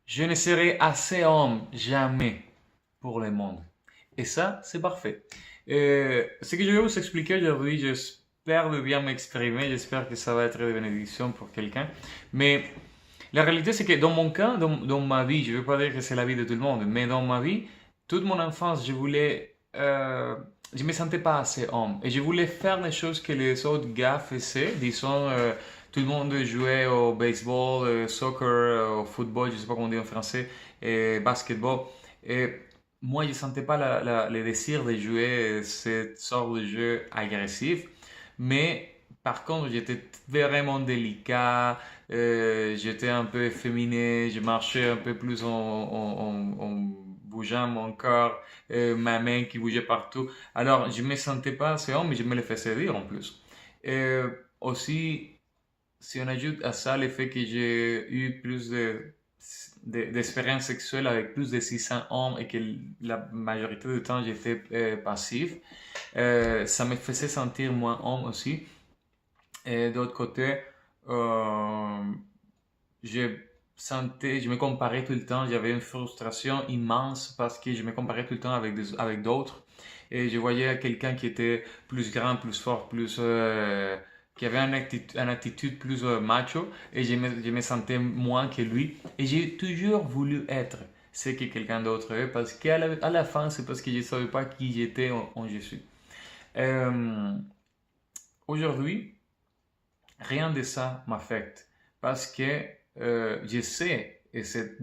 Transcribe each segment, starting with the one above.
Je ne serai assez homme jamais pour le monde. Et ça, c'est parfait. Ce que je vais vous expliquer aujourd'hui, j'espère de bien m'exprimer, j'espère que ça va être de bénédiction pour quelqu'un. Mais la réalité, c'est que dans mon cas, dans ma vie, je ne veux pas dire que c'est la vie de tout le monde, mais dans ma vie, toute mon enfance, je me sentais pas assez homme. Et je voulais faire les choses que les autres gars faisaient. Disons, tout le monde jouait au baseball, soccer, au football, je sais pas comment on dit en français, et basketball. Et moi, je sentais pas le désir de jouer cette sorte de jeu agressif. Mais par contre, j'étais vraiment délicat, j'étais un peu efféminé, je marchais un peu plus en bougeant mon corps, ma main qui bougeait partout. Alors, je me sentais pas assez homme, mais je me le faisais dire en plus. Euh, Aussi, si on ajoute à ça le fait que j'ai eu plus d'expérience sexuelle avec plus de 600 hommes et que la majorité du temps j'étais passif, ça me faisait sentir moins homme aussi. Et d'autre côté, euh, je je me comparais tout le temps, j'avais une frustration immense parce que je me comparais tout le temps avec d'autres. Et je voyais quelqu'un qui était plus grand, plus fort, qui avait une attitude plus macho et je me sentais moins que lui. Et j'ai toujours voulu être ce que quelqu'un d'autre est parce qu'à à la fin, c'est parce que je ne savais pas qui j'étais en je suis. Euh, Aujourd'hui, rien de ça m'affecte parce que je sais, et c'est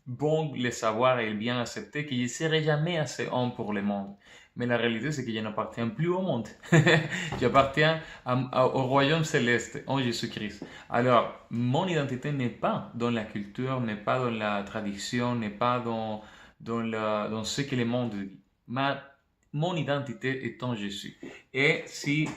bon de le savoir et bien accepter, que je ne serai jamais assez homme pour le monde. Mais la réalité, c'est que je n'appartiens plus au monde. J'appartiens au royaume céleste en Jésus-Christ. Alors, mon identité n'est pas dans la culture, n'est pas dans la tradition, n'est pas dans ce que le monde dit. Mon identité est en Jésus. Et si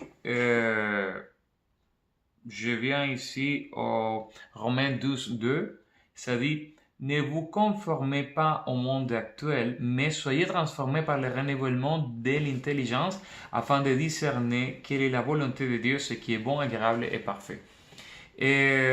je viens ici au Romains 12, 2, ça dit, ne vous conformez pas au monde actuel, mais soyez transformés par le renouvellement de l'intelligence afin de discerner quelle est la volonté de Dieu, ce qui est bon, agréable et parfait. Et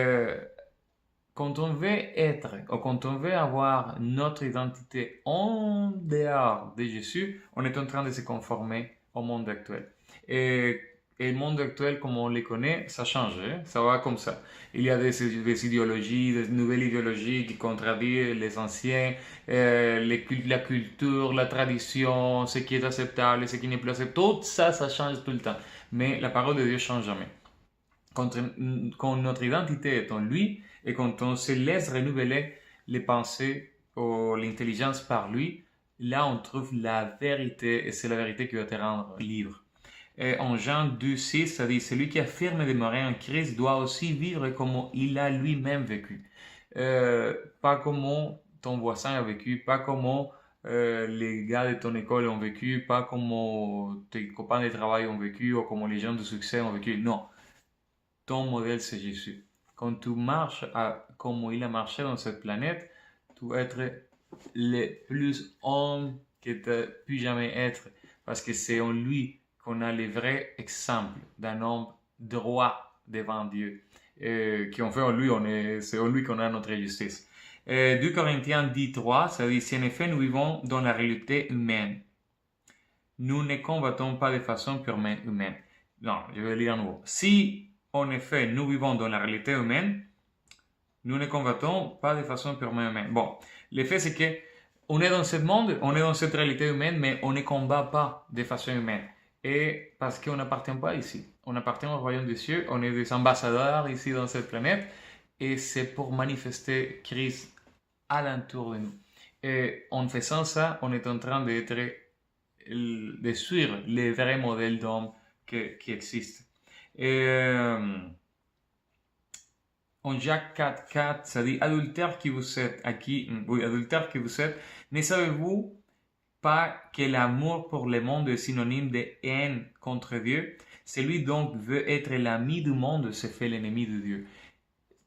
quand on veut être, ou quand on veut avoir notre identité en dehors de Jésus, on est en train de se conformer au monde actuel. Et, et le monde actuel, comme on le connaît, ça change, hein. Ça va comme ça. Il y a des idéologies, des nouvelles idéologies qui contredisent les anciens, la culture, la tradition, ce qui est acceptable, ce qui n'est plus acceptable. Tout ça, ça change tout le temps. Mais la parole de Dieu change jamais. Quand notre identité est en lui et quand on se laisse renouveler les pensées ou l'intelligence par lui, là on trouve la vérité et c'est la vérité qui va te rendre libre. Et en Jean 2,6, ça dit, celui qui affirme demeurer en Christ doit aussi vivre comme il a lui-même vécu. Pas comme ton voisin a vécu, pas comme les gars de ton école ont vécu, pas comme tes copains de travail ont vécu ou comme les gens de succès ont vécu. Non, ton modèle, c'est Jésus. Quand tu marches comme il a marché dans cette planète, tu vas être le plus homme que tu as pu jamais être. Parce que c'est en lui qu'on a les vrais exemples d'un homme droit devant Dieu. Qui ont fait en lui, c'est en lui qu'on a notre justice. 2 Corinthiens 10.3, ça dit, si en effet nous vivons dans la réalité humaine, nous ne combattons pas de façon purement humaine. Non, je vais lire à nouveau. Si en effet nous vivons dans la réalité humaine, nous ne combattons pas de façon purement humaine. Bon, l'effet c'est que on est dans ce monde, on est dans cette réalité humaine, mais on ne combat pas de façon humaine. Et parce qu'on n'appartient pas ici. On appartient au royaume des cieux, on est des ambassadeurs ici dans cette planète, et c'est pour manifester Christ alentour de nous. Et en faisant ça, on est en train de suivre les vrais modèles d'hommes qui existent. Et en Jacques 4.4, ça dit, adultère qui vous êtes, oui, adultère qui vous êtes, ne savez-vous pas que l'amour pour le monde est synonyme de haine contre Dieu? Celui donc veut être l'ami du monde se fait l'ennemi de Dieu.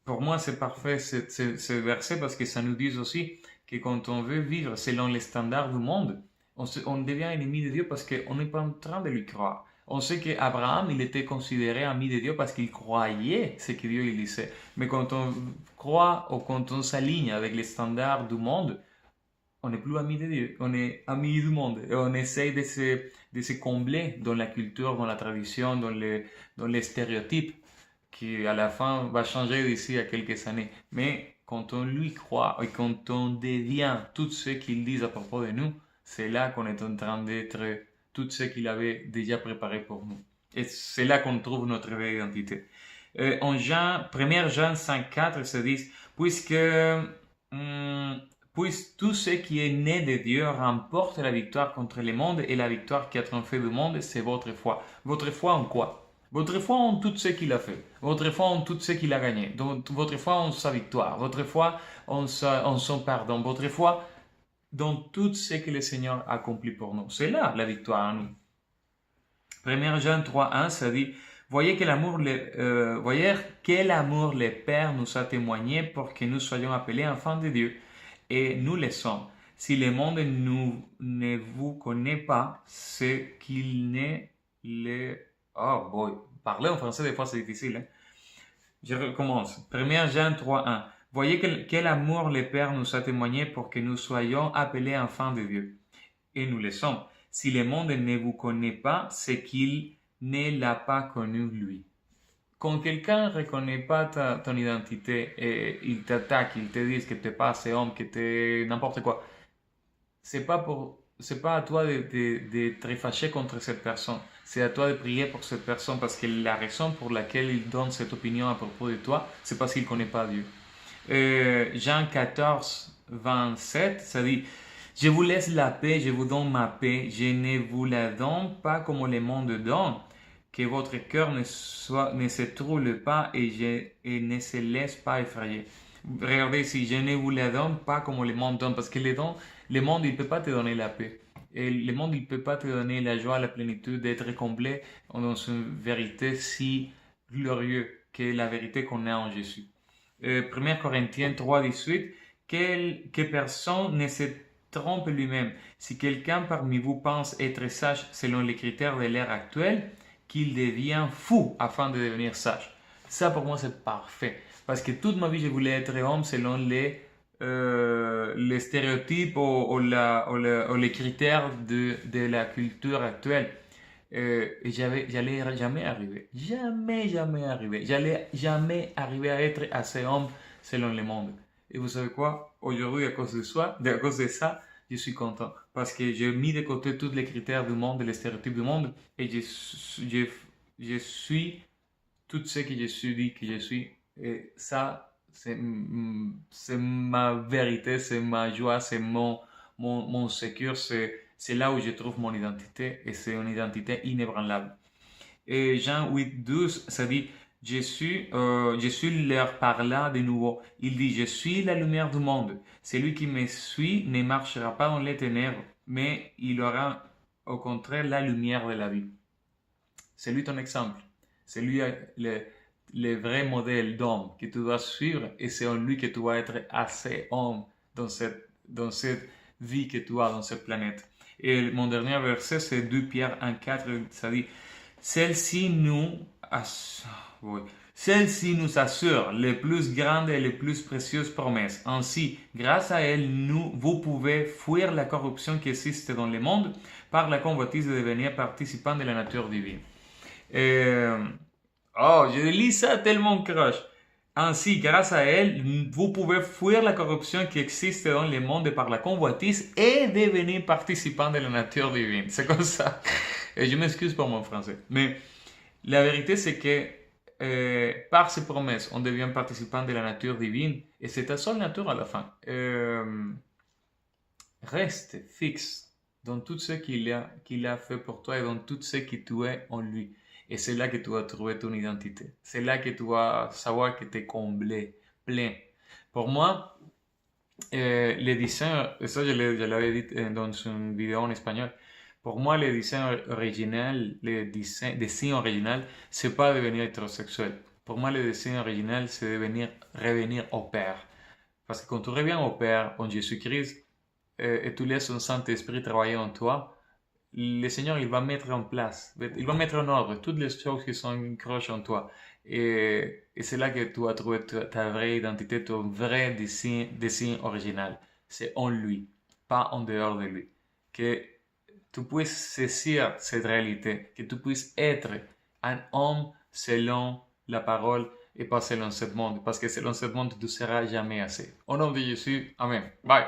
Pour moi, c'est parfait ce verset parce que ça nous dit aussi que quand on veut vivre selon les standards du monde, on devient ennemi de Dieu parce qu'on n'est pas en train de lui croire. On sait qu'Abraham, il était considéré ami de Dieu parce qu'il croyait ce que Dieu il disait. Mais quand on croit ou quand on s'aligne avec les standards du monde, on n'est plus ami de Dieu, on est ami du monde. Et on essaye de se combler dans la culture, dans la tradition, dans les stéréotypes, qui à la fin va changer d'ici à quelques années. Mais quand on lui croit et quand on devient tout ce qu'il dit à propos de nous, c'est là qu'on est en train d'être tout ce qu'il avait déjà préparé pour nous. Et c'est là qu'on trouve notre vraie identité. En Jean, 1 Jean 5,4 se dit, puisque tout ce qui est né de Dieu remporte la victoire contre le monde et la victoire qui a triomphé du monde, c'est votre foi. Votre foi en quoi? Votre foi en tout ce qu'il a fait. Votre foi en tout ce qu'il a gagné. Donc, votre foi en sa victoire. Votre foi en son pardon. Votre foi dans tout ce que le Seigneur a accompli pour nous. C'est là la victoire en nous. 1 Jean 3,1, ça dit, voyez quel amour le Père nous a témoigné pour que nous soyons appelés enfants de Dieu. Et nous le sommes. Si le monde ne vous connaît pas, c'est qu'il n'est le... Oh boy, parler en français des fois c'est difficile. Hein? Je recommence. 1 Jean 3,1. Voyez quel amour le Père nous a témoigné pour que nous soyons appelés enfants de Dieu. Et nous le sommes. Si le monde ne vous connaît pas, c'est qu'il ne l'a pas connu lui. Quand quelqu'un ne reconnaît pas ton identité et il t'attaque, il te dit que tu n'es pas assez homme, que tu es n'importe quoi, c'est pas à toi de te fâcher contre cette personne. C'est à toi de prier pour cette personne parce que la raison pour laquelle il donne cette opinion à propos de toi, c'est parce qu'il ne connaît pas Dieu. Jean 14, 27, ça dit, je vous laisse la paix, je vous donne ma paix, je ne vous la donne pas comme le monde donne. Que votre cœur ne se trouble pas et ne se laisse pas effrayer. Regardez ici, je ne vous la donne pas comme le monde donne, parce que le monde, il ne peut pas te donner la paix. Et le monde, il ne peut pas te donner la joie, la plénitude d'être complet dans une vérité si glorieuse que la vérité qu'on a en Jésus. 1 Corinthiens 3, 18, que personne ne se trompe lui-même. Si quelqu'un parmi vous pense être sage selon les critères de l'ère actuelle, qu'il devient fou afin de devenir sage. Ça, pour moi, c'est parfait. Parce que toute ma vie, je voulais être homme selon les stéréotypes ou les critères de la culture actuelle. Et j'allais jamais arriver. Jamais arriver. J'allais jamais arriver à être assez homme selon le monde. Et vous savez quoi? Aujourd'hui, à cause de ça, je suis content parce que j'ai mis de côté tous les critères du monde, les stéréotypes du monde et je suis tout ce que je suis dit que je suis. Et ça, c'est ma vérité, c'est ma joie, c'est mon sécure, c'est là où je trouve mon identité et c'est une identité inébranlable. Et Jean 8, 12, ça dit, Jésus leur parla de nouveau. Il dit, je suis la lumière du monde. Celui qui me suit ne marchera pas dans les ténèbres, mais il aura au contraire la lumière de la vie. C'est lui ton exemple. C'est lui le vrai modèle d'homme que tu dois suivre et c'est en lui que tu vas être assez homme dans cette vie que tu as dans cette planète. Et mon dernier verset, c'est 2 Pierre 1, 4, ça dit, Celle-ci nous assure les plus grandes et les plus précieuses promesses. Ainsi, grâce à elle, vous pouvez fuir la corruption qui existe dans le monde par la convoitise de devenir participant de la nature divine. Je lis ça tellement crush. Ainsi, grâce à elle, vous pouvez fuir la corruption qui existe dans le monde par la convoitise et devenir participant de la nature divine. C'est comme ça. Et je m'excuse pour mon français. Mais la vérité, c'est que par ces promesses, on devient participant de la nature divine. Et c'est ta seule nature à la fin. Reste fixe dans tout ce qu'il a fait pour toi et dans tout ce que tu es en lui. Et c'est là que tu vas trouver ton identité. C'est là que tu vas savoir que tu es comblé, plein. Pour moi, les dessins, ça je l'avais dit dans une vidéo en espagnol, pour moi, le dessin original, c'est pas devenir hétérosexuel. Pour moi, le dessin original, c'est revenir au Père. Parce que quand tu reviens au Père, en Jésus-Christ, et tu laisses son Saint-Esprit travailler en toi, le Seigneur, il va mettre en place, il va mettre en ordre toutes les choses qui sont croches en toi. Et c'est là que tu vas trouver ta vraie identité, ton vrai dessin original. C'est en lui, pas en dehors de lui. Que tu puisses saisir cette réalité, que tu puisses être un homme selon la parole et pas selon ce monde, parce que selon ce monde, tu ne seras jamais assez. Au nom de Jésus, Amen. Bye.